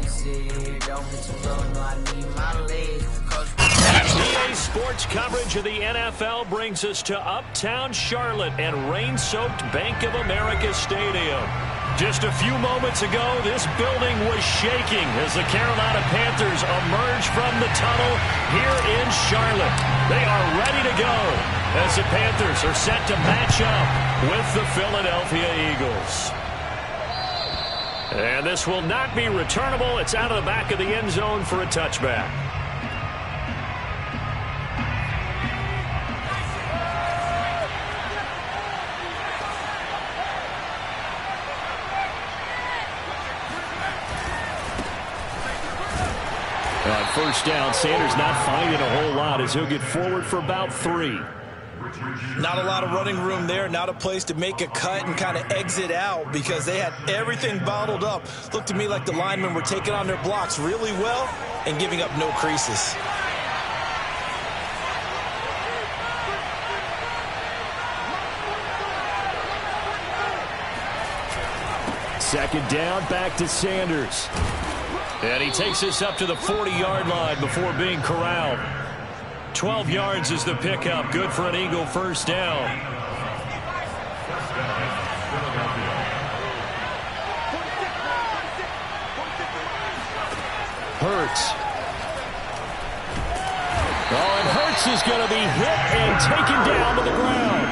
PA Sports coverage of the NFL brings us to Uptown Charlotte and rain-soaked Bank of America Stadium. Just a few moments ago, this building was shaking as the Carolina Panthers emerged from the tunnel here in Charlotte. They are ready to go as the Panthers are set to match up with the Philadelphia Eagles. And this will not be returnable. It's out of the back of the end zone for a touchback. On first down, Sanders not finding a whole lot as he'll get forward for about 3. Not a lot of running room there, not a place to make a cut and kind of exit out because they had everything bottled up. Looked to me like the linemen were taking on their blocks really well and giving up no creases. Second down, back to Sanders. And he takes us up to the 40-yard line before being corralled. 12 yards is the pickup. Good for an Eagle first down. Hurts. Oh, and Hurts is going to be hit and taken down to the ground.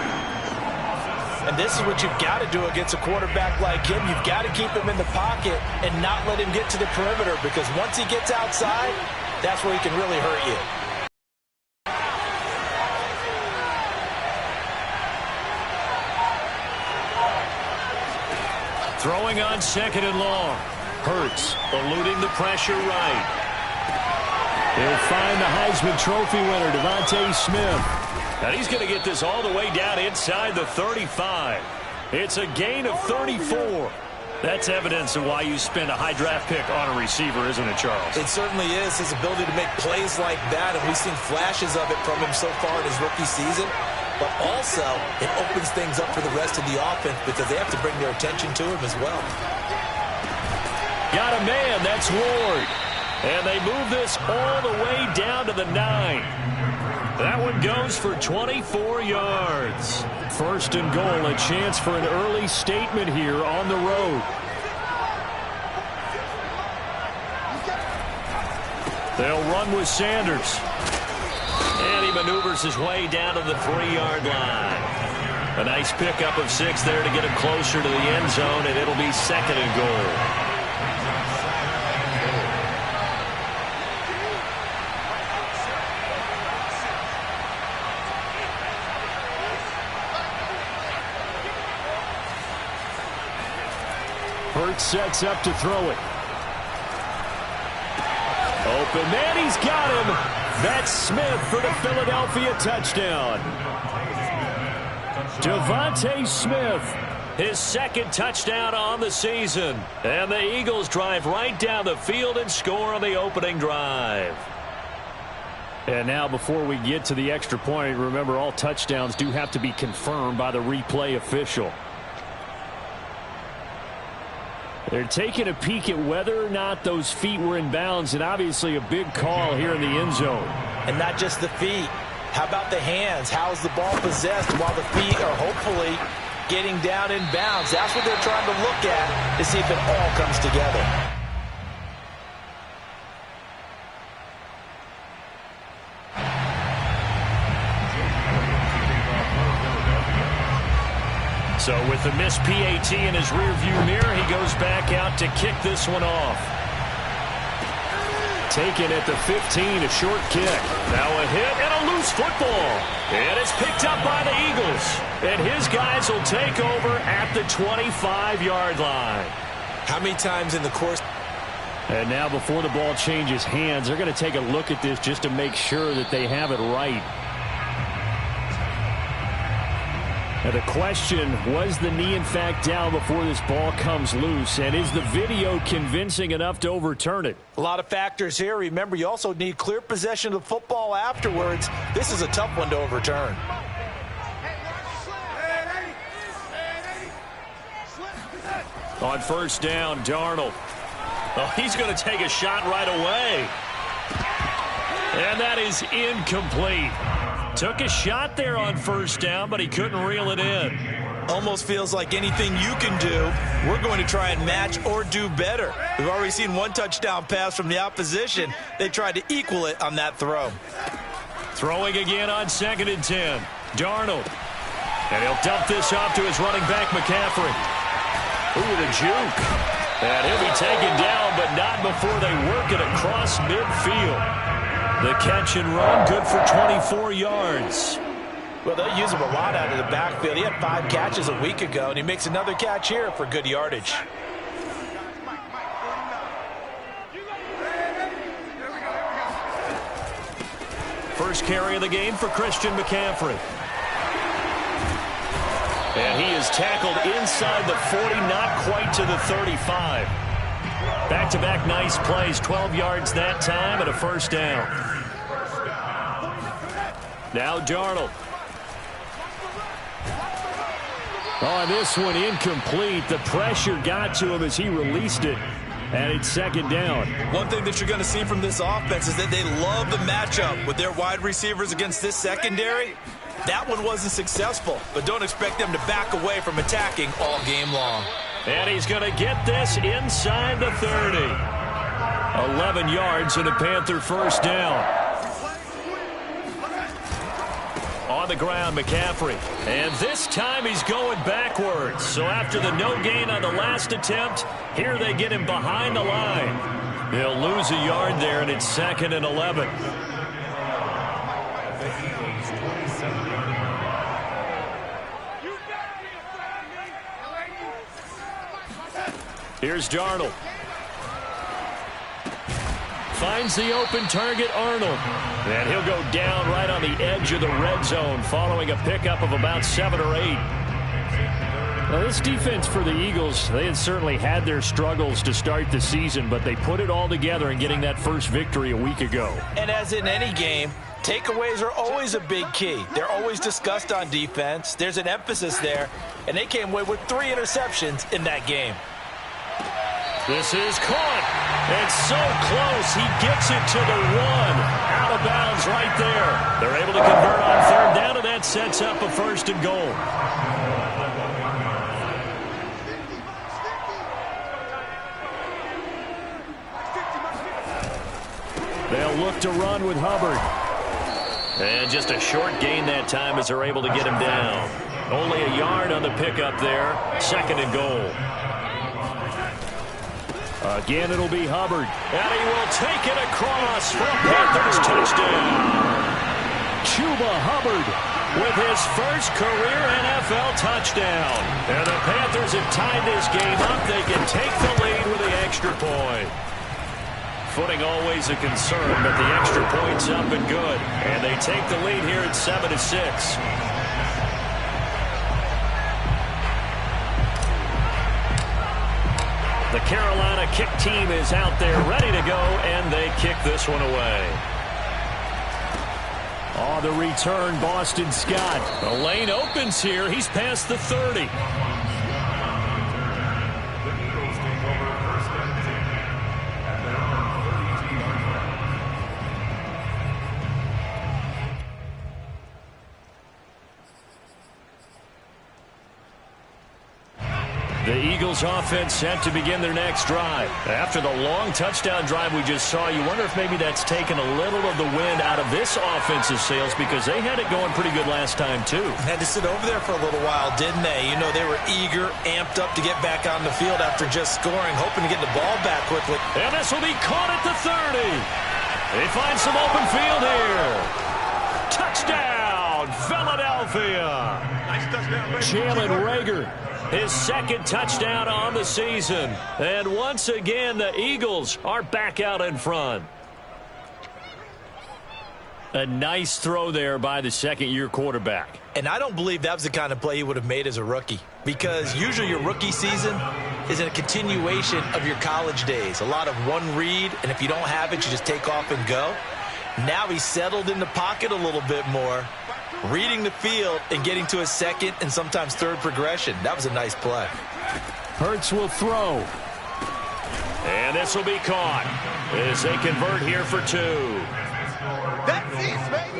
And this is what you've got to do against a quarterback like him. You've got to keep him in the pocket and not let him get to the perimeter because once he gets outside, that's where he can really hurt you. Throwing on second and long. Hurts eluding the pressure right. He'll find the Heisman Trophy winner, DeVonta Smith. And he's going to get this all the way down inside the 35. It's a gain of 34. That's evidence of why you spend a high draft pick on a receiver, isn't it, Charles? It certainly is. His ability to make plays like that, and we've seen flashes of it from him so far in his rookie season. But also, it opens things up for the rest of the offense because they have to bring their attention to him as well. Got a man. That's Ward. And they move this all the way down to the 9. That one goes for 24 yards. First and goal, a chance for an early statement here on the road. They'll run with Sanders. And he maneuvers his way down to the 3-yard line. A nice pickup of 6 there to get him closer to the end zone, and it'll be second and goal. Hurts sets up to throw it. Open man, he's got him. That's Smith for the Philadelphia touchdown. DeVonta Smith, his second touchdown on the season. And the Eagles drive right down the field and score on the opening drive. And now before we get to the extra point, remember all touchdowns do have to be confirmed by the replay official. They're taking a peek at whether or not those feet were in bounds, and obviously a big call here in the end zone. And not just the feet. How about the hands? How is the ball possessed while the feet are hopefully getting down in bounds? That's what they're trying to look at to see if it all comes together. So with the missed PAT in his rearview mirror, he goes back out to kick this one off. Taken at the 15, a short kick. Now a hit and a loose football. And it's picked up by the Eagles. And his guys will take over at the 25-yard line. How many times in the course? And now before the ball changes hands, they're going to take a look at this just to make sure that they have it right. Now the question, was the knee in fact down before this ball comes loose? And is the video convincing enough to overturn it? A lot of factors here. Remember, you also need clear possession of the football afterwards. This is a tough one to overturn. On first down, Darnold. Oh, he's going to take a shot right away. And that is incomplete. Took a shot there on first down, but he couldn't reel it in. Almost feels like anything you can do, we're going to try and match or do better. We've already seen one touchdown pass from the opposition. They tried to equal it on that throw. Throwing again on 2nd and 10. Darnold. And he'll dump this off to his running back, McCaffrey. Ooh, with a juke. And he'll be taken down, but not before they work it across midfield. The catch and run, good for 24 yards. Well, they'll use him a lot out of the backfield. He had 5 catches a week ago, and he makes another catch here for good yardage. First carry of the game for Christian McCaffrey. And he is tackled inside the 40, not quite to the 35. Back-to-back nice plays, 12 yards that time and a first down. Now Darnold. Oh, this one incomplete. The pressure got to him as he released it. And it's 2nd down. One thing that you're going to see from this offense is that they love the matchup with their wide receivers against this secondary. That one wasn't successful, but don't expect them to back away from attacking all game long. And he's going to get this inside the 30. 11 yards and a Panther first down. On the ground, McCaffrey. And this time he's going backwards. So after the no gain on the last attempt, here they get him behind the line. He'll lose a yard there, and it's 2nd and 11. Here's Darnold. Finds the open target, Arnold. And he'll go down right on the edge of the red zone following a pickup of about 7 or 8. Now, this defense for the Eagles, they had certainly had their struggles to start the season, but they put it all together in getting that first victory a week ago. And as in any game, takeaways are always a big key. They're always discussed on defense. There's an emphasis there, and they came away with 3 interceptions in that game. This is caught. It's so close. He gets it to the 1. Out of bounds right there. They're able to convert on 3rd down, and that sets up a 1st and goal. They'll look to run with Hubbard. And just a short gain that time as they're able to get him down. Only a yard on the pickup there. 2nd and goal. Again, it'll be Hubbard. And he will take it across for a Panthers touchdown. Chuba Hubbard with his first career NFL touchdown. And the Panthers have tied this game up. They can take the lead with the extra point. Footing always a concern, but the extra point's up and good. And they take the lead here at 7-6. The Carolina kick team is out there ready to go, and they kick this one away. On the return, Boston Scott. The lane opens here. He's past the 30. The Eagles offense set to begin their next drive. After the long touchdown drive we just saw, you wonder if maybe that's taken a little of the wind out of this offensive sails because they had it going pretty good last time too. Had to sit over there for a little while, didn't they? You know, they were eager, amped up to get back on the field after just scoring, hoping to get the ball back quickly. And this will be caught at the 30. They find some open field here. Touchdown, Philadelphia. Nice touchdown, Jalen Reagor. His 2nd touchdown on the season. And once again, the Eagles are back out in front. A nice throw there by the 2nd-year quarterback. And I don't believe that was the kind of play he would have made as a rookie. Because usually your rookie season is a continuation of your college days. A lot of one read, and if you don't have it, you just take off and go. Now he's settled in the pocket a little bit more, reading the field and getting to his 2nd and sometimes 3rd progression. That was a nice play. Hurts will throw. And this will be caught as they convert here for 2. That's it, baby.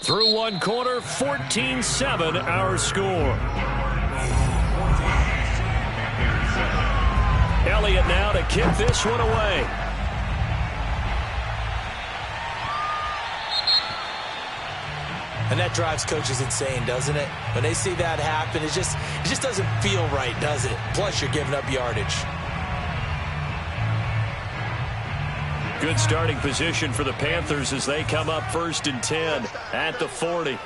Through one quarter, 14-7 our score. Elliott now to kick this one away. And that drives coaches insane, doesn't it? When they see that happen, it just doesn't feel right, does it? Plus, you're giving up yardage. Good starting position for the Panthers as they come up 1st and 10 at the 40.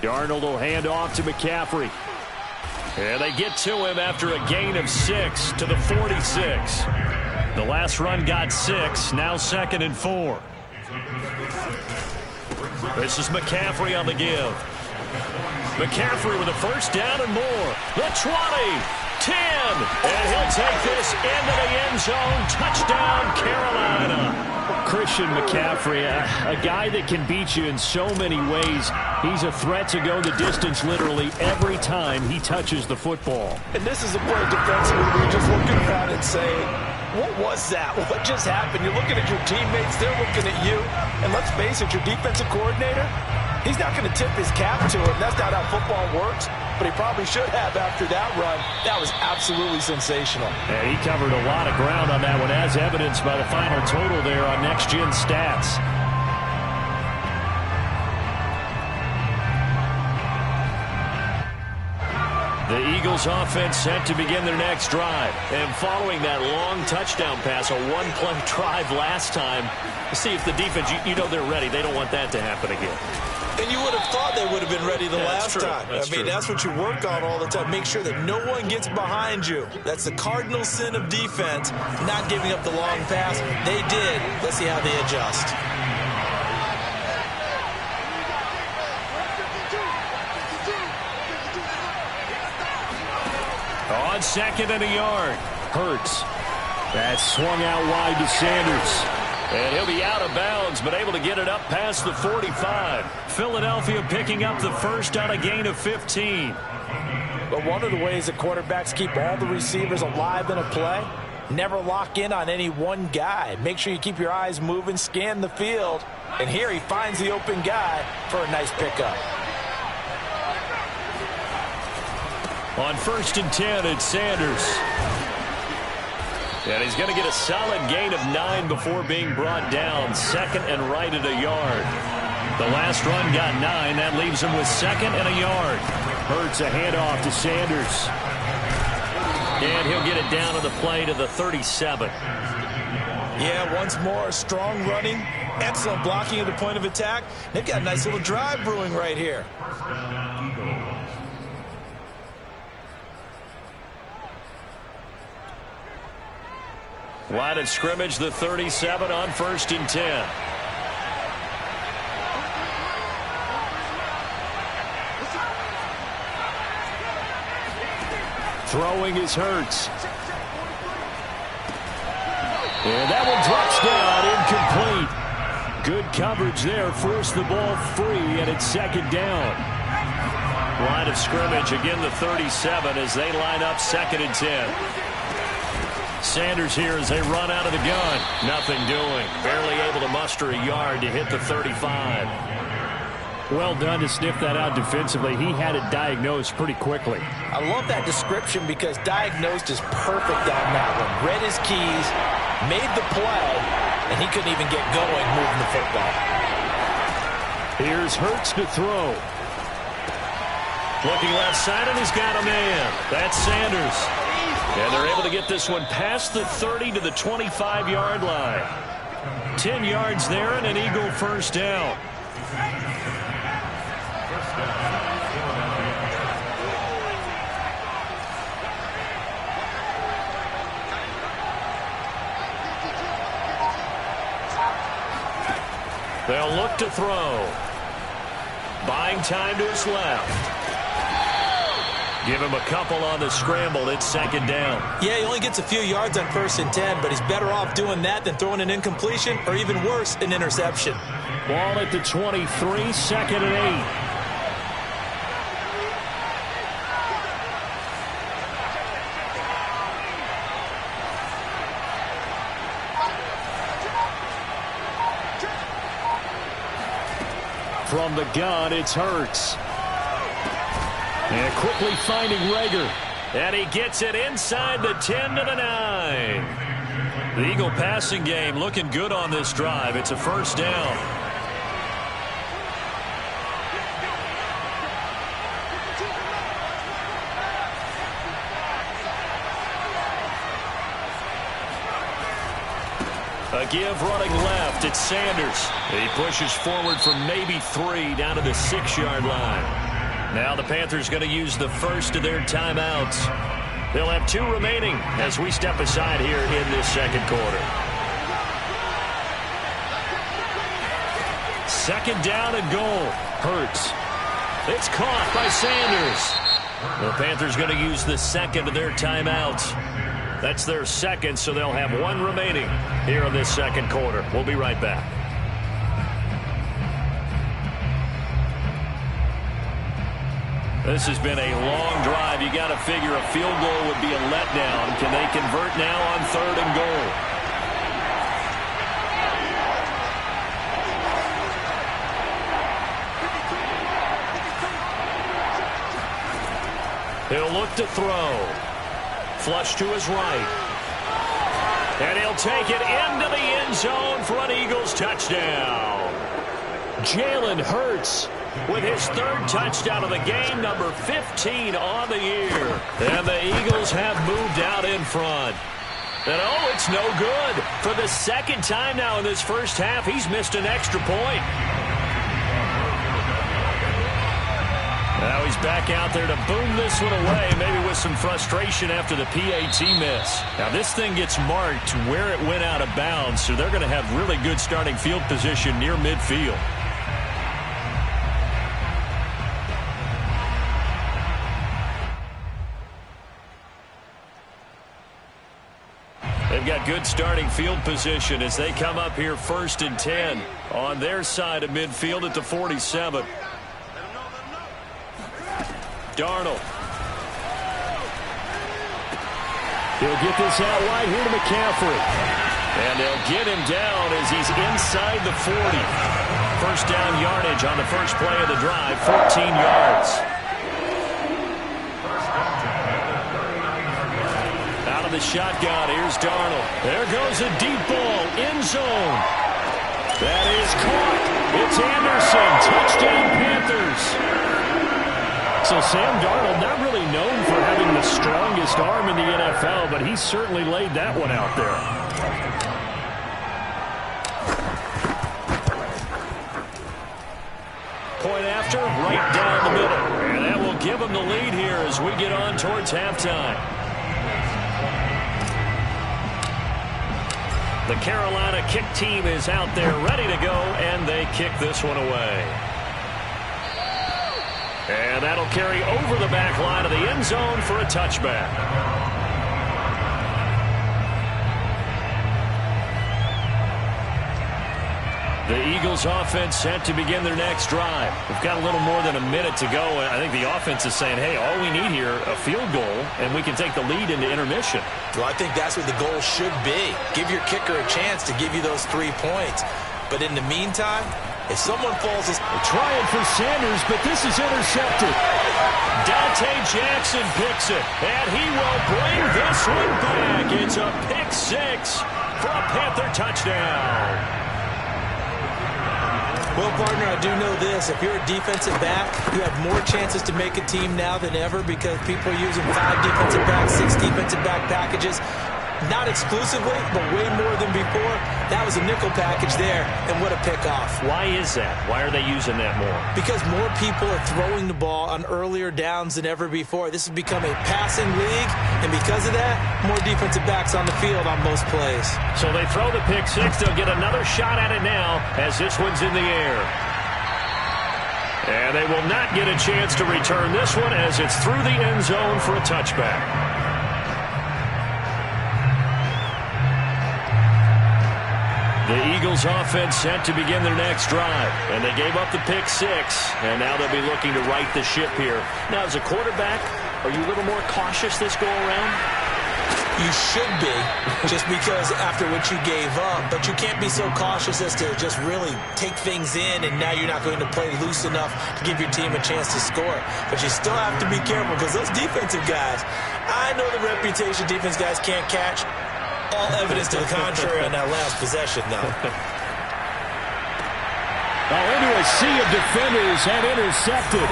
Darnold will hand off to McCaffrey. And they get to him after a gain of 6 to the 46. The last run got 6, now 2nd and 4. This is McCaffrey on the give. McCaffrey with a first down and more. The 20, 10, and he'll take this into the end zone. Touchdown, Carolina. Christian McCaffrey, a guy that can beat you in so many ways. He's a threat to go the distance literally every time he touches the football. And this is a play defensively where you're just looking around and saying, what was that? What just happened? You're looking at your teammates. They're looking at you. And let's face it, your defensive coordinator, he's not going to tip his cap to it. That's not how football works. But he probably should have after that run. That was absolutely sensational. And he covered a lot of ground on that one, as evidenced by the final total there on Next Gen Stats. The Eagles offense set to begin their next drive. And following that long touchdown pass, a one-play drive last time, see if the defense, you know they're ready. They don't want that to happen again. And you would have thought they would have been ready the last time. That's what you work on all the time. Make sure that no one gets behind you. That's the cardinal sin of defense, not giving up the long pass. They did. Let's see how they adjust. On 2nd and a yard. Hurts. That swung out wide to Sanders. And he'll be out of bounds, but able to get it up past the 45. Philadelphia picking up the first on a gain of 15. But one of the ways that quarterbacks keep all the receivers alive in a play, never lock in on any one guy. Make sure you keep your eyes moving, scan the field. And here he finds the open guy for a nice pickup. On 1st and 10, it's Sanders. And he's going to get a solid gain of 9 before being brought down. 2nd and right at a yard. The last run got 9. That leaves him with 2nd and a yard. Hurts a handoff to Sanders. And he'll get it down to the play to the 37. Yeah, once more, strong running. Excellent blocking at the point of attack. They've got a nice little drive brewing right here. Line of scrimmage, the 37 on 1st and 10. Throwing is Hurts. And that one drops down, incomplete. Good coverage there, forced the ball free, and it's 2nd down. Line of scrimmage, again the 37 as they line up 2nd and 10. Sanders here as they run out of the gun. Nothing doing. Barely able to muster a yard to hit the 35. Well done to sniff that out defensively. He had it diagnosed pretty quickly. I love that description because diagnosed is perfect on that one. Read his keys, made the play, and he couldn't even get going moving the football. Here's Hurts to throw. Looking left side, and he's got a man. That's Sanders. And they're able to get this one past the 30 to the 25-yard line. 10 yards there and an Eagle first down. They'll look to throw. Buying time to his left. Give him a couple on the scramble. It's second down. Yeah, he only gets a few yards on 1st and 10, but he's better off doing that than throwing an incompletion or even worse, an interception. Ball at the 23, 2nd and 8. From the gun, it's Hurts. And quickly finding Reagor. And he gets it inside the 10 to the 9. The Eagle passing game looking good on this drive. It's a first down. A give running left. It's Sanders. He pushes forward for maybe 3 down to the 6-yard line. Now the Panthers going to use the first of their timeouts. They'll have 2 remaining as we step aside here in this second quarter. Second down and goal. Hurts. It's caught by Sanders. The Panthers going to use the second of their timeouts. That's their second, so they'll have 1 remaining here in this second quarter. We'll be right back. This has been a long drive. You got to figure a field goal would be a letdown. Can they convert now on 3rd and goal? He'll look to throw. Flush to his right. And he'll take it into the end zone for an Eagles touchdown. Jalen Hurts with his 3rd touchdown of the game, number 15 on the year. And the Eagles have moved out in front. And oh, it's no good. For the 2nd time now in this first half, he's missed an extra point. Now he's back out there to boom this one away, maybe with some frustration after the PAT miss. Now this thing gets marked where it went out of bounds, so they're going to have really good starting field position near midfield. They've got good starting field position as they come up here 1st and 10 on their side of midfield at the 47. Darnold. He'll get this out wide here to McCaffrey. And they'll get him down as he's inside the 40. First down yardage on the first play of the drive, 14 yards. Out of the shotgun, here's Darnold. There goes a deep ball, end zone. That is caught. It's Anderson. Touchdown, Panthers. So Sam Darnold, not really known for having the strongest arm in the NFL, but he certainly laid that one out there. Point after, right down the middle. And that will give them the lead here as we get on towards halftime. The Carolina kick team is out there ready to go, and they kick this one away. And that'll carry over the back line of the end zone for a touchback. The Eagles offense set to begin their next drive. We've got a little more than a minute to go. I think the offense is saying, hey, all we need here, a field goal, and we can take the lead into intermission. Well, I think that's what the goal should be. Give your kicker a chance to give you those 3 points. But in the meantime, if someone falls... They're trying for Sanders, but this is intercepted. Dante Jackson picks it, and he will bring this one back. It's a pick 6 for a Panther touchdown. Well, partner, I do know this. If you're a defensive back, you have more chances to make a team now than ever because people are using 5 defensive backs, 6 defensive back packages. Not exclusively, but way more than before. That was a nickel package there, and what a pickoff. Why is that? Why are they using that more? Because more people are throwing the ball on earlier downs than ever before. This has become a passing league, and because of that, more defensive backs on the field on most plays. So they throw the pick 6. They'll get another shot at it now as this one's in the air. And they will not get a chance to return this one as it's through the end zone for a touchback. The Eagles offense set to begin their next drive. And they gave up the pick six. And now they'll be looking to right the ship here. Now, as a quarterback, are you a little more cautious this go-around? You should be, just because after what you gave up. But you can't be so cautious as to just really take things in, and now you're not going to play loose enough to give your team a chance to score. But you still have to be careful because those defensive guys, I know the reputation defense guys can't catch. All evidence to the contrary on that last possession, though. Into a sea of defenders and intercepted.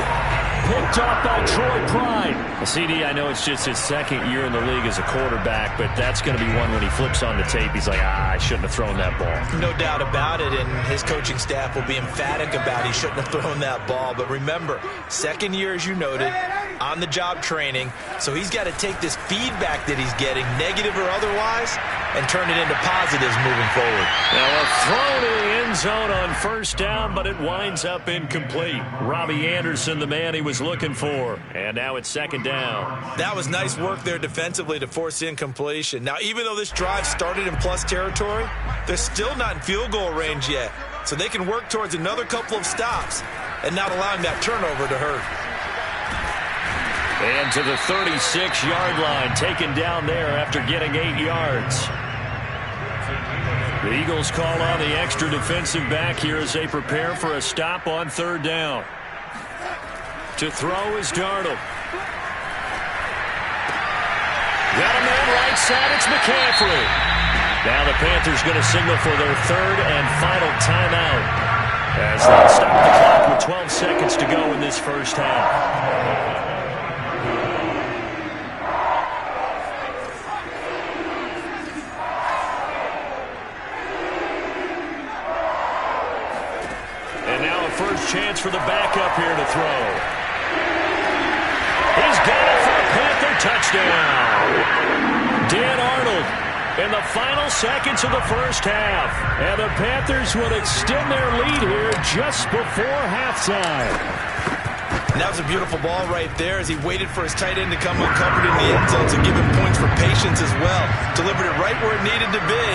Picked off by Troy Pride. CD, I know it's just his second year in the league as a quarterback, but that's going to be one when he flips on the tape. He's like, I shouldn't have thrown that ball. No doubt about it, and his coaching staff will be emphatic about he shouldn't have thrown that ball. But remember, second year, as you noted, on-the-job training, so he's got to take this feedback that he's getting, negative or otherwise, and turn it into positives moving forward. Now a throw to the end zone on first down, but it winds up incomplete. Robbie Anderson, the man he was looking for. And now it's second down. That was nice work there defensively to force incompletion. Now, even though this drive started in plus territory, they're still not in field goal range yet. So they can work towards another couple of stops and not allowing that turnover to hurt. And to the 36-yard line, taken down there after getting 8 yards. The Eagles call on the extra defensive back here as they prepare for a stop on third down. To throw is Darnold. Got a man right side, it's McCaffrey. Now the Panthers going to signal for their third and final timeout as they stop the clock with 12 seconds to go in this first half. First chance for the backup here to throw. He's got it for a Panther touchdown. Dan Arnold in the final seconds of the first half. And the Panthers will extend their lead here just before halftime. And that was a beautiful ball right there as he waited for his tight end to come uncovered in the end zone to give him points for patience as well. Delivered it right where it needed to be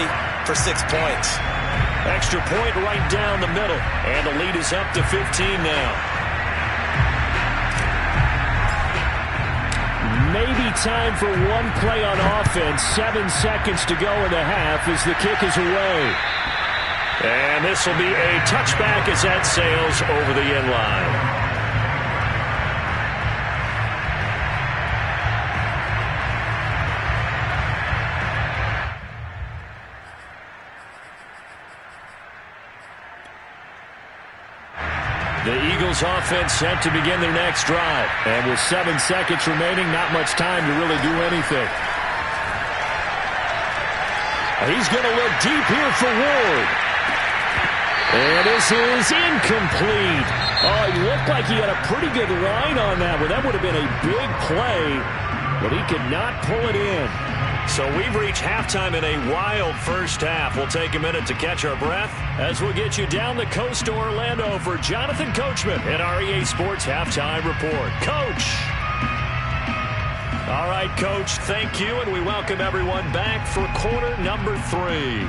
for 6 points. Extra point right down the middle. And the lead is up to 15 now. Maybe time for one play on offense. 7 seconds to go in the half as the kick is away. And this will be a touchback as that sails over the end line. The Eagles offense set to begin their next drive. And with 7 seconds remaining, not much time to really do anything. He's going to look deep here for Ward. And this is incomplete. Oh, he looked like he had a pretty good line on that one. That would have been a big play, but he could not pull it in. So we've reached halftime in a wild first half. We'll take a minute to catch our breath as we'll get you down the coast to Orlando for Jonathan Coachman at our EA Sports Halftime Report. Coach! All right, Coach, thank you, and we welcome everyone back for quarter number 3.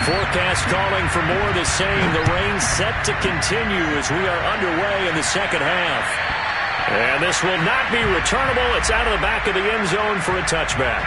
Forecast calling for more of the same. The rain set to continue as we are underway in the second half. And this will not be returnable. It's out of the back of the end zone for a touchback.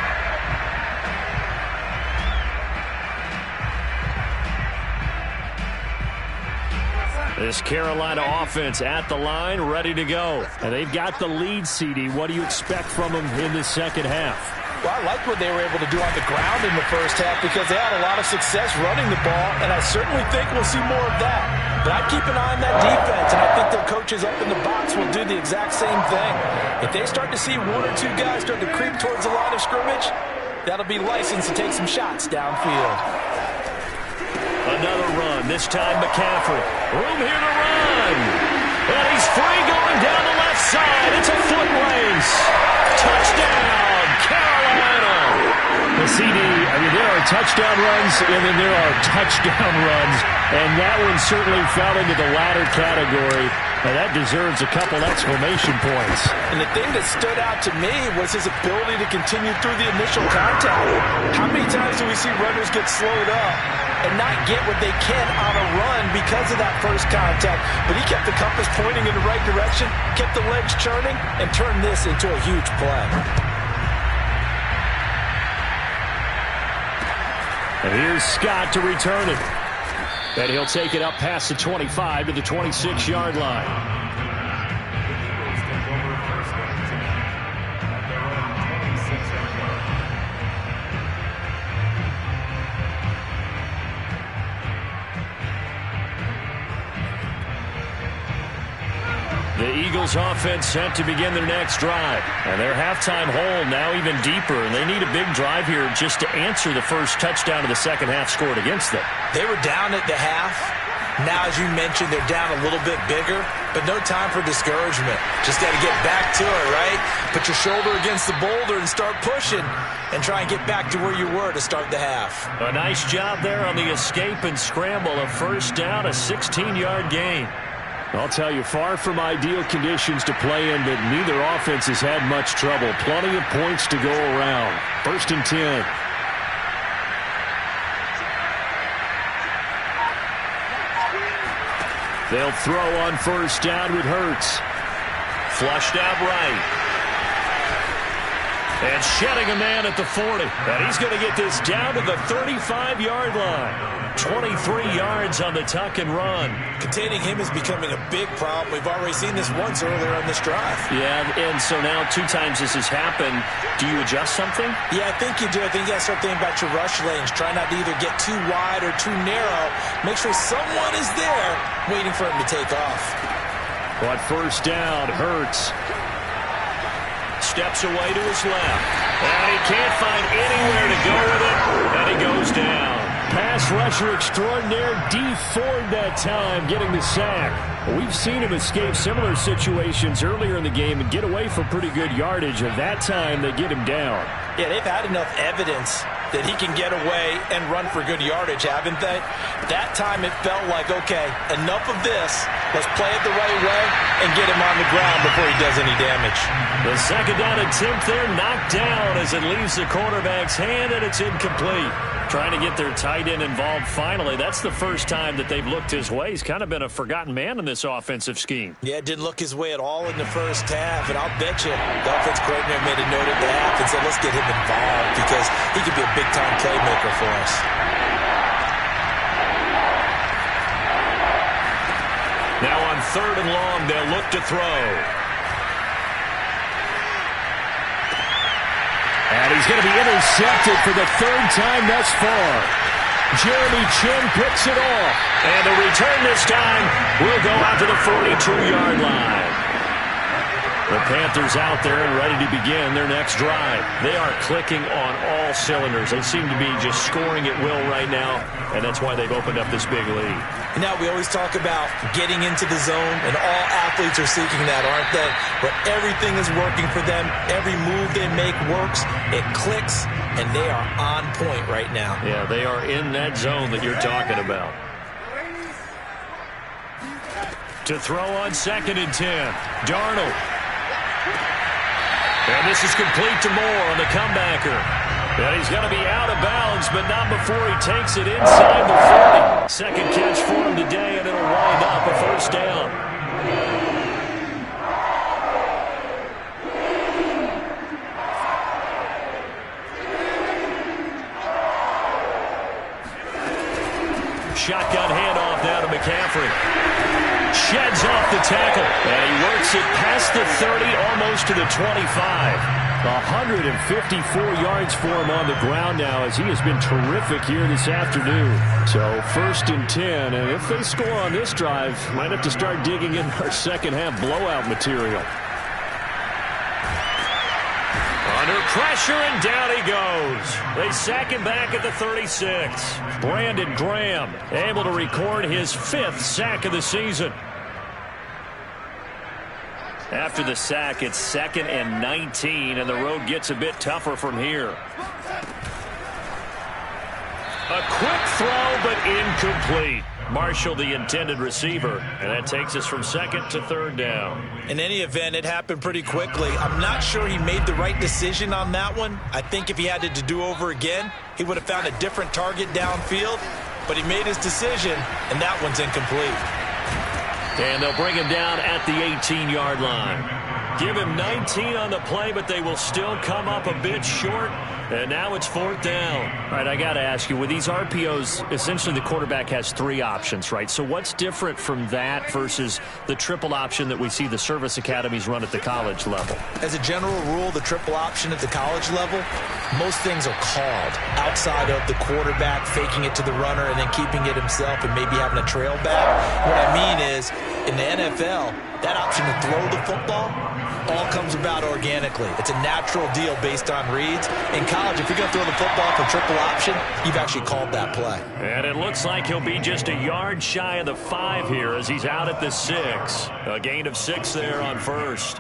This Carolina offense at the line, ready to go. And they've got the lead, CD. What do you expect from them in the second half? Well, I liked what they were able to do on the ground in the first half because they had a lot of success running the ball, and I certainly think we'll see more of that. But I'd keep an eye on that defense, and I think their coaches up in the box will do the exact same thing. If they start to see 1 or 2 guys start to creep towards the line of scrimmage, that'll be licensed to take some shots downfield. Another run, this time McCaffrey. Room here to run. And he's free going down the left side. It's a foot race. Touchdown, Carolina. The CD, I mean, there are touchdown runs, and then there are touchdown runs. And that one certainly fell into the latter category. And that deserves a couple exclamation points. And the thing that stood out to me was his ability to continue through the initial contact. How many times do we see runners get slowed up and not get what they can on a run because of that first contact? But he kept the compass pointing in the right direction, kept the legs churning, and turned this into a huge play. And here's Scott to return it. And he'll take it up past the 25 to the 26-yard line. The Eagles offense set to begin their next drive. And their halftime hole now even deeper. And they need a big drive here just to answer the first touchdown of the second half scored against them. They were down at the half. Now, as you mentioned, they're down a little bit bigger, but no time for discouragement. Just got to get back to it, right? Put your shoulder against the boulder and start pushing and try and get back to where you were to start the half. A nice job there on the escape and scramble. A first down, a 16-yard gain. I'll tell you, far from ideal conditions to play in, but neither offense has had much trouble. Plenty of points to go around. 1st and 10. They'll throw on first down with Hurts. Flushed out right. And shedding a man at the 40. And he's going to get this down to the 35-yard line. 23 yards on the tuck and run. Containing him is becoming a big problem. We've already seen this once earlier on this drive. Yeah, and so now 2 times this has happened. Do you adjust something? Yeah, I think you do. I think you got to start thinking about your rush lanes. Try not to either get too wide or too narrow. Make sure someone is there waiting for him to take off. But first down, Hurts. Steps away to his left. And he can't find anywhere to go with it. And he goes down. Pass rusher extraordinaire, Dee Ford that time, getting the sack. We've seen him escape similar situations earlier in the game and get away for pretty good yardage, and that time they get him down. Yeah, they've had enough evidence that he can get away and run for good yardage, haven't they? That time it felt like, okay, enough of this. Let's play it the right way and get him on the ground before he does any damage. The second down attempt there knocked down as it leaves the quarterback's hand, and it's incomplete. Trying to get their tight end involved finally. That's the first time that they've looked his way. He's kind of been a forgotten man in this offensive scheme. Yeah, didn't look his way at all in the first half. And I'll bet you the offense coordinator made a note at the half and said, let's get him involved because he could be a big-time playmaker for us. Now on 3rd and long, they'll look to throw. And he's going to be intercepted for the 3rd time thus far. Jeremy Chinn picks it off. And the return this time will go out to the 42-yard line. The Panthers out there and ready to begin their next drive. They are clicking on all cylinders. They seem to be just scoring at will right now, and that's why they've opened up this big lead. Now, we always talk about getting into the zone, and all athletes are seeking that, aren't they? Where everything is working for them. Every move they make works. It clicks, and they are on point right now. Yeah, they are in that zone that you're talking about. To throw on 2nd and 10, Darnold. And this is complete to Moore on the comebacker. And he's going to be out of bounds, but not before he takes it inside the 40. Second catch for him today, and it'll wind up a first down. Shotgun handoff now to McCaffrey. Sheds off the tackle, and he works it past the 30, almost to the 25. 154 yards for him on the ground now as he has been terrific here this afternoon. So 1st and 10, and if they score on this drive, might have to start digging in our second half blowout material. Under pressure, and down he goes. They sack him back at the 36. Brandon Graham able to record his 5th sack of the season. After the sack, it's 2nd and 19, and the road gets a bit tougher from here. A quick throw, but incomplete. Marshall, the intended receiver, and that takes us from 2nd to 3rd down. In any event, it happened pretty quickly. I'm not sure he made the right decision on that one. I think if he had it to do over again, he would have found a different target downfield, but he made his decision, and that one's incomplete. And they'll bring him down at the 18-yard line. Give him 19 on the play, but they will still come up a bit short. And now it's 4th down. All right, I got to ask you, with these RPOs, essentially the quarterback has 3 options, right? So what's different from that versus the triple option that we see the service academies run at the college level? As a general rule, the triple option at the college level, most things are called outside of the quarterback faking it to the runner and then keeping it himself and maybe having a trail back. What I mean is, in the NFL, that option to throw the football all comes about organically. It's a natural deal based on reads. In college, if you're going to throw the football for triple option, you've actually called that play. And it looks like he'll be just a yard shy of the 5 here as he's out at the 6. A gain of 6 there on 1st.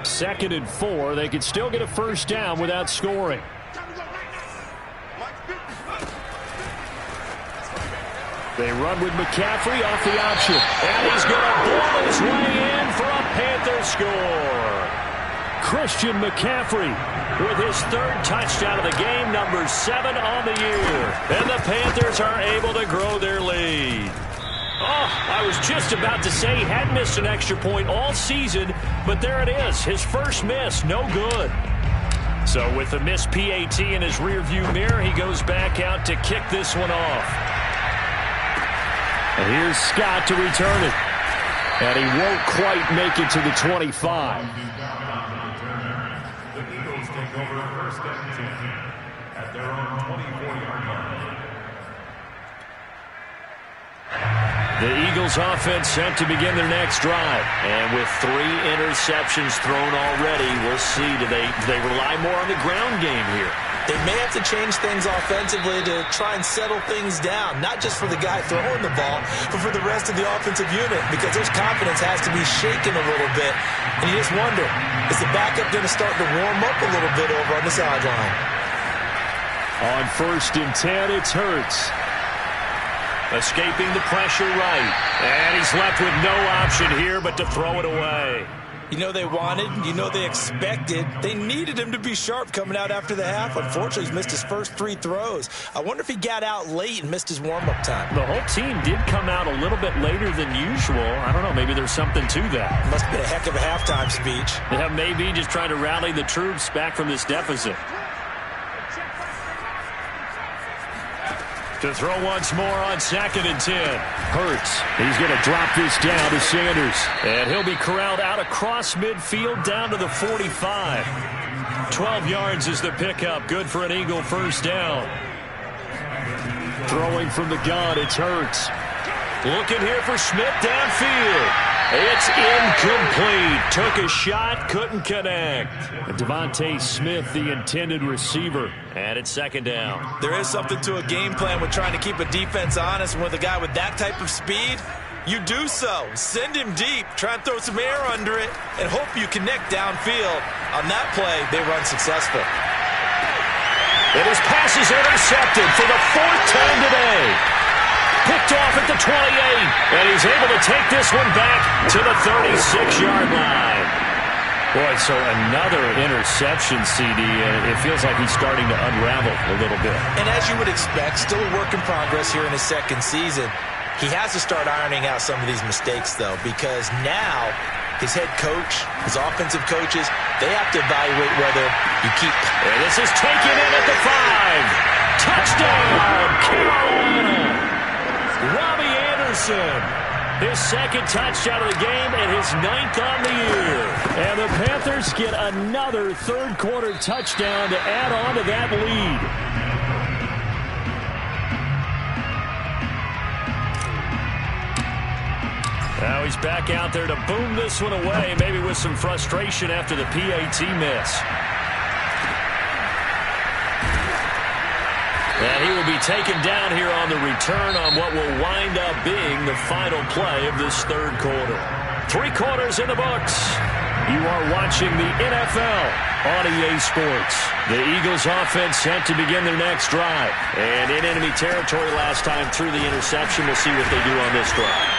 2nd and 4. They could still get a 1st down without scoring. They run with McCaffrey off the option. And he's going to blow his way in for a Panther score. Christian McCaffrey with his 3rd touchdown of the game, number 7 on the year. And the Panthers are able to grow their lead. Oh, I was just about to say he hadn't missed an extra point all season, but there it is. His first miss, no good. So with the missed PAT in his rearview mirror, he goes back out to kick this one off. And here's Scott to return it. And he won't quite make it to the 25. The Eagles take over 1st and 10 at their own 24-yard line. The Eagles offense set to begin their next drive. And with 3 interceptions thrown already, we'll see. Do they rely more on the ground game here? They may have to change things offensively to try and settle things down, not just for the guy throwing the ball, but for the rest of the offensive unit, because their confidence has to be shaken a little bit. And you just wonder, is the backup going to start to warm up a little bit over on the sideline? On 1st and 10, it's Hurts. Escaping the pressure right. And he's left with no option here but to throw it away. You know they wanted, you know they expected. They needed him to be sharp coming out after the half. Unfortunately, he's missed his first 3 throws. I wonder if he got out late and missed his warm-up time. The whole team did come out a little bit later than usual. I don't know, maybe there's something to that. Must have been a heck of a halftime speech. Yeah, maybe just trying to rally the troops back from this deficit. To throw once more on 2nd and 10. Hurts. He's going to drop this down to Sanders. And he'll be corralled out across midfield down to the 45. 12 yards is the pickup. Good for an Eagle 1st down. Throwing from the gun, it's Hurts. Looking here for Smith downfield. It's incomplete. Took a shot, couldn't connect. Devontae Smith, the intended receiver. And it's 2nd down. There is something to a game plan with trying to keep a defense honest. With a guy with that type of speed, you do so. Send him deep. Try and throw some air under it and hope you connect downfield. On that play, they run successful. And his pass is intercepted for the 4th time today. Picked off at the 28, and he's able to take this one back to the 36-yard line. Boy, so another interception, CD, and it feels like he's starting to unravel a little bit. And as you would expect, still a work in progress here in his 2nd season. He has to start ironing out some of these mistakes, though, because now his head coach, his offensive coaches, they have to evaluate whether you keep. And this is taken in at the 5. Touchdown, Carolina. Robbie Anderson, his 2nd touchdown of the game and his 9th on the year. And the Panthers get another 3rd quarter touchdown to add on to that lead. Now he's back out there to boom this one away, maybe with some frustration after the PAT miss. And he will be taken down here on the return on what will wind up being the final play of this 3rd quarter. 3 quarters in the books. You are watching the NFL on EA Sports. The Eagles offense set to begin their next drive. And in enemy territory last time through the interception. We'll see what they do on this drive.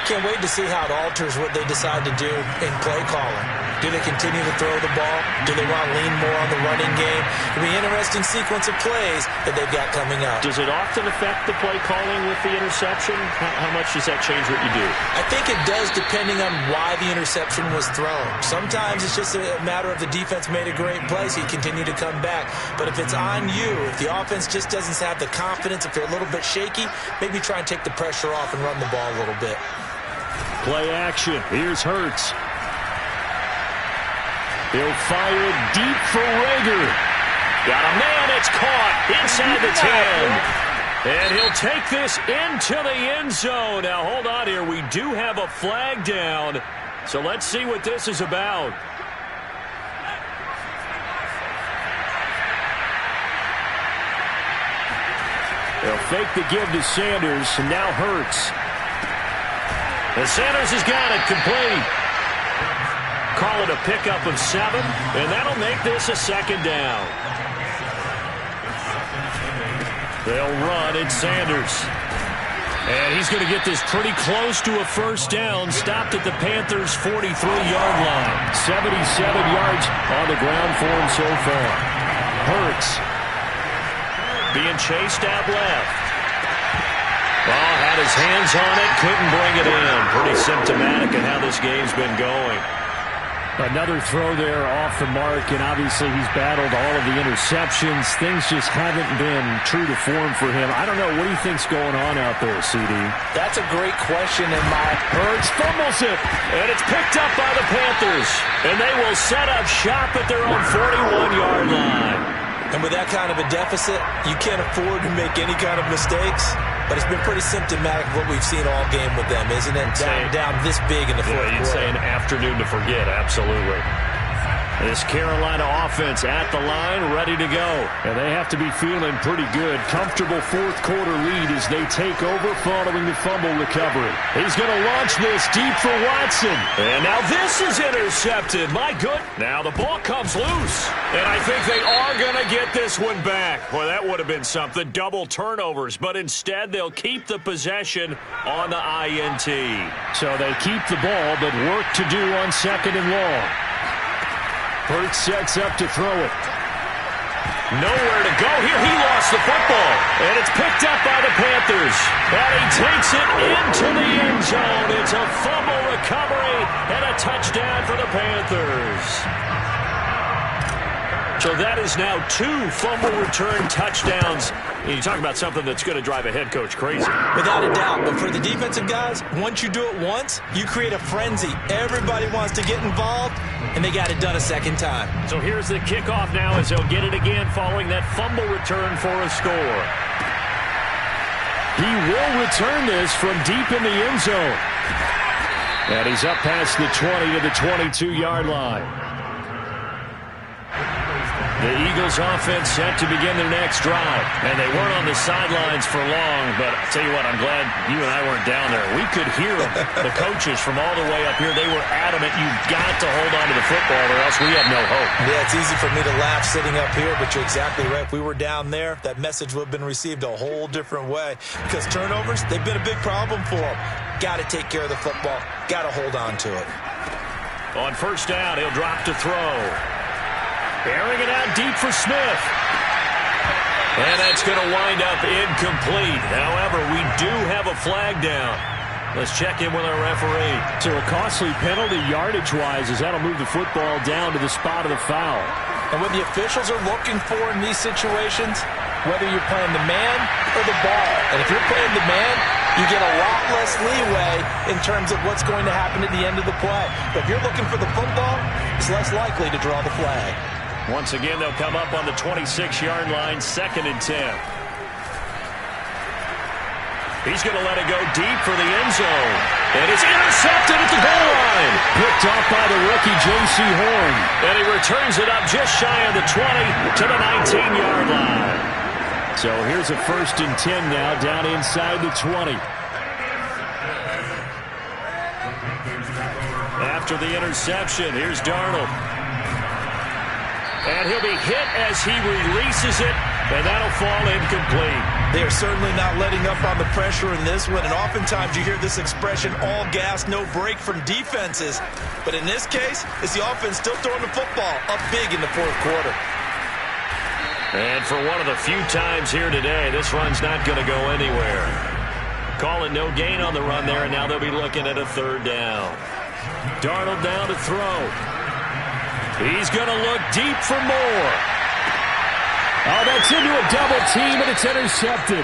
Can't wait to see how it alters what they decide to do in play calling. Do they continue to throw the ball? Do they want to lean more on the running game? It'll be an interesting sequence of plays that they've got coming up. Does it often affect the play calling with the interception? How much does that change what you do? I think it does depending on why the interception was thrown. Sometimes it's just a matter of the defense made a great play, so you continue to come back. But if it's on you, if the offense just doesn't have the confidence, if they're a little bit shaky, maybe try and take the pressure off and run the ball a little bit. Play action. Here's Hurts. He'll fire it deep for Rager. Got a man. It's caught inside the 10. And he'll take this into the end zone. Now, hold on here. We do have a flag down. So let's see what this is about. They'll fake the give to Sanders, and now Hurts. And Sanders has got it complete. Call it a pickup of 7, and that'll make this a 2nd down. They'll run. It's Sanders. And he's going to get this pretty close to a 1st down. Stopped at the Panthers' 43-yard line. 77 yards on the ground for him so far. Hurts. Being chased out left. Ball had his hands on it, couldn't bring it in. Pretty symptomatic of how this game's been going. Another throw there off the mark, and obviously he's battled all of the interceptions. Things just haven't been true to form for him. I don't know. What do you think's going on out there, CD? That's a great question in my... Hurts fumbles it, and it's picked up by the Panthers. And they will set up shop at their own 41-yard line. And with that kind of a deficit, you can't afford to make any kind of mistakes. But it's been pretty symptomatic of what we've seen all game with them, isn't it? Down this big in the fourth quarter. You'd say an afternoon to forget, absolutely. This Carolina offense at the line, ready to go. And they have to be feeling pretty good. Comfortable fourth quarter lead as they take over following the fumble recovery. He's going to launch this deep for Watson. And now this is intercepted. My good. Now the ball comes loose. And I think they are going to get this one back. Boy, that would have been something. Double turnovers. But instead, they'll keep the possession on the INT. So they keep the ball, but work to do on 2nd and long. Hurts sets up to throw it. Nowhere to go here. He lost the football. And it's picked up by the Panthers. And he takes it into the end zone. It's a fumble recovery and a touchdown for the Panthers. So that is now 2 fumble return touchdowns. You talk about something that's going to drive a head coach crazy. Without a doubt. But for the defensive guys, once you do it once, you create a frenzy. Everybody wants to get involved, and they got it done a 2nd time. So here's the kickoff now as they'll get it again following that fumble return for a score. He will return this from deep in the end zone. And he's up past the 20 to the 22-yard line. The Eagles offense set to begin their next drive. And they weren't on the sidelines for long, but I'll tell you what, I'm glad you and I weren't down there. We could hear them, the coaches from all the way up here. They were adamant, you've got to hold on to the football or else we have no hope. Yeah, it's easy for me to laugh sitting up here, but you're exactly right. If we were down there, that message would have been received a whole different way. Because turnovers, they've been a big problem for them. Got to take care of the football. Got to hold on to it. On 1st down, he'll drop to throw. Airing it out deep for Smith. And that's going to wind up incomplete. However, we do have a flag down. Let's check in with our referee. So a costly penalty yardage-wise as that'll move the football down to the spot of the foul. And what the officials are looking for in these situations, whether you're playing the man or the ball. And if you're playing the man, you get a lot less leeway in terms of what's going to happen at the end of the play. But if you're looking for the football, it's less likely to draw the flag. Once again, they'll come up on the 26-yard line, 2nd and 10. He's going to let it go deep for the end zone. And it's intercepted at the goal line. Picked off by the rookie J.C. Horn. And he returns it up just shy of the 20 to the 19-yard line. So here's a 1st and 10 now down inside the 20. after the interception. Here's Darnold. And he'll be hit as he releases it, and that'll fall incomplete. They are certainly not letting up on the pressure in this one, and oftentimes you hear this expression, all gas, no break from defenses. But in this case, it's the offense still throwing the football up big in the fourth quarter. And for one of the few times here today, this run's not going to go anywhere. Calling no gain on the run there, and now they'll be looking at a third down. Darnold down to throw. He's going to look deep for more. Oh, that's into a double team, and it's intercepted.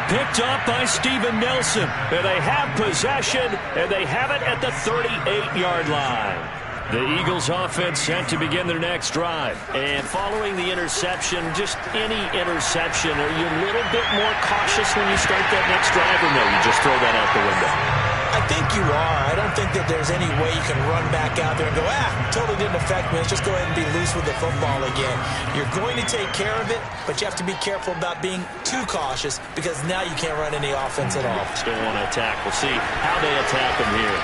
Picked up by Steven Nelson. And they have possession, and they have it at the 38-yard line. The Eagles offense set to begin their next drive. And following the interception, just any interception, are you a little bit more cautious when you start that next drive, or no, you just throw that out the window? I think you are. I don't think that there's any way you can run back out there and go, totally didn't affect me. Let's just go ahead and be loose with the football again. You're going to take care of it, but you have to be careful about being too cautious because now you can't run any offense at all. Still want to attack. We'll see how they attack him here.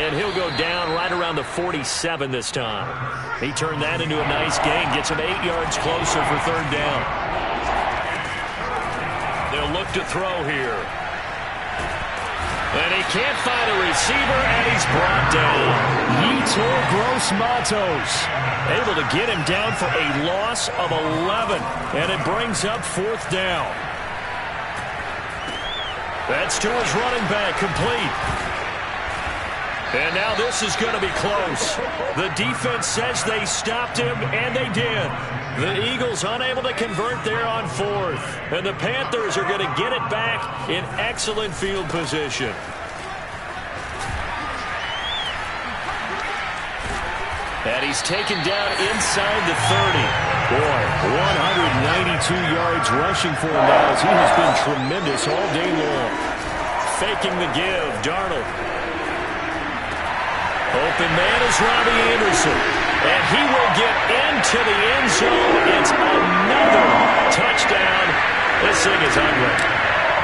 And he'll go down right around the 47 this time. He turned that into a nice gain, gets him 8 yards closer for third down. They'll look to throw here. And he can't find a receiver, and he's brought down. Yetur Gross-Matos able to get him down for a loss of 11, and it brings up fourth down. That's to his running back, complete. And now this is going to be close. The defense says they stopped him, and they did. The Eagles unable to convert there on fourth. And the Panthers are going to get it back in excellent field position. And he's taken down inside the 30. Boy, 192 yards rushing for him now as he has been tremendous all day long. Faking the give, Darnold. Open man is Robbie Anderson. And he will get into the end zone. It's another touchdown. This thing is ugly.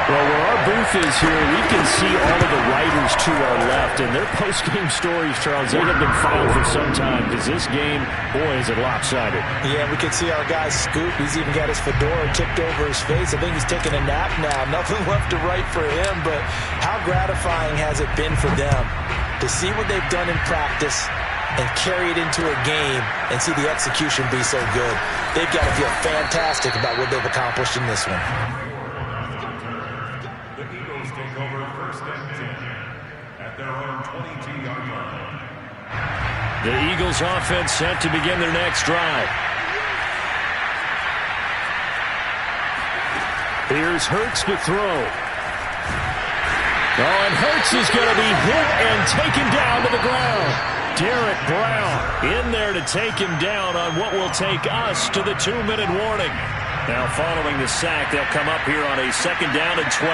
Well, where our booth is here, we can see all of the writers to our left. And their post-game stories, Charles, they have been filed for some time because this game, boy, is it lopsided. Yeah, we can see our guy Scoop. He's even got his fedora tipped over his face. I think he's taking a nap now. Nothing left to write for him. But how gratifying has it been for them to see what they've done in practice and carry it into a game and see the execution be so good. They've got to feel fantastic about what they've accomplished in this one. The Eagles take over first and 10 at their own 22-yard line. The Eagles offense set to begin their next drive. Here's Hurts to throw. Oh, and Hurts is going to be hit and taken down to the ground. Derek Brown in there to take him down on what will take us to the 2-minute warning. Now following the sack, they'll come up here on a second down and 12.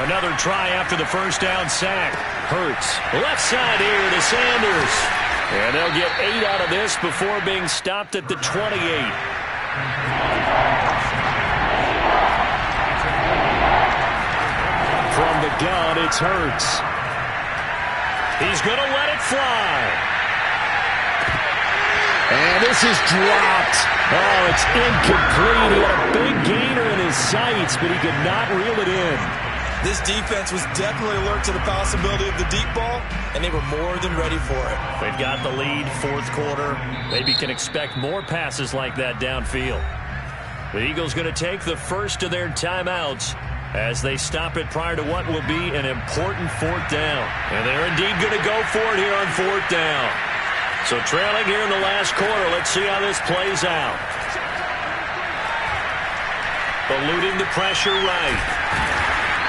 Another try after the first down sack. Hurts, left side here to Sanders. And they'll get 8 out of this before being stopped at the 28. From the gun, it's Hurts. He's going to let it fly. And this is dropped. Oh, it's incomplete. He had a big gainer in his sights, but he could not reel it in. This defense was definitely alert to the possibility of the deep ball, and they were more than ready for it. They've got the lead, fourth quarter. Maybe can expect more passes like that downfield. The Eagles going to take the first of their timeouts as they stop it prior to what will be an important fourth down. And they're indeed going to go for it here on fourth down. So trailing here in the last quarter, let's see how this plays out. Eluding the pressure right.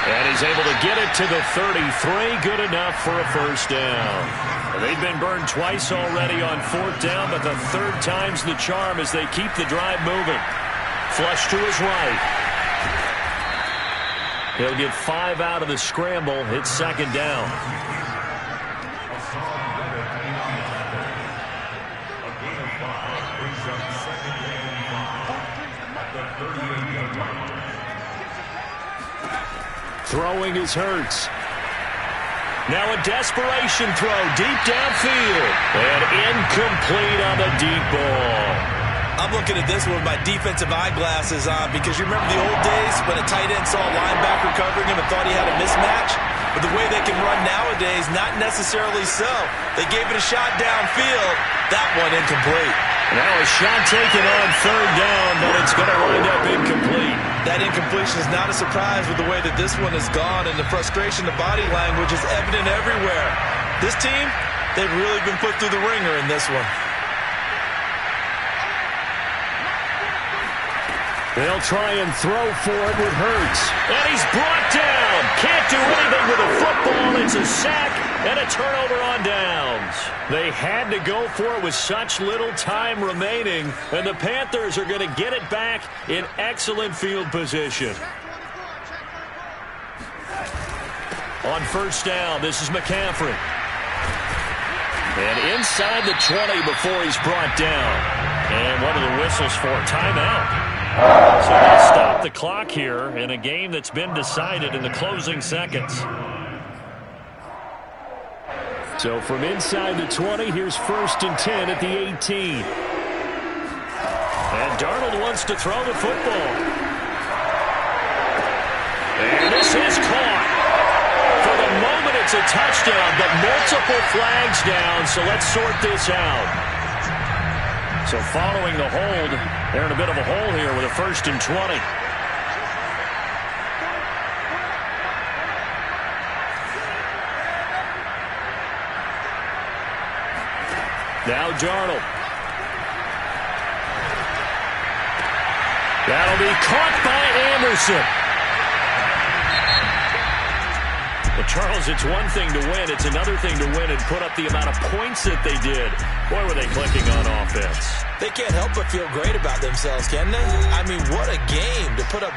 And he's able to get it to the 33. Good enough for a first down. They've been burned twice already on fourth down, but the third time's the charm as they keep the drive moving. Flush to his right. He'll get 5 out of the scramble. It's second down. Throwing is Hurts. Now a desperation throw deep downfield. And incomplete on the deep ball. I'm looking at this one with my defensive eyeglasses on because you remember the old days when a tight end saw a linebacker covering him and thought he had a mismatch? But the way they can run nowadays, not necessarily so. They gave it a shot downfield. That one incomplete. Now a shot taken on third down, but it's going to wind up incomplete. That incompletion is not a surprise with the way that this one has gone, and the frustration, the body language is evident everywhere. This team, they've really been put through the ringer in this one. They'll try and throw for it with Hurts. And he's brought down. Can't do anything with a football. It's a sack and a turnover on downs. They had to go for it with such little time remaining. And the Panthers are going to get it back in excellent field position. On first down, this is McCaffrey. And inside the 20 before he's brought down. And what are the whistles for? Timeout. So they'll stop the clock here in a game that's been decided in the closing seconds. So from inside the 20, here's 1st and 10 at the 18. And Darnold wants to throw the football. And this is caught. For the moment, it's a touchdown, but multiple flags down, so let's sort this out. So following the hold, they're in a bit of a hole here with a 1st and 20. Now Darnold. That'll be caught by Anderson. Well, Charles, it's one thing to win. It's another thing to win and put up the amount of points that they did. Boy, were they clicking on offense. They can't help but feel great about themselves, can they? I mean, what a game to put up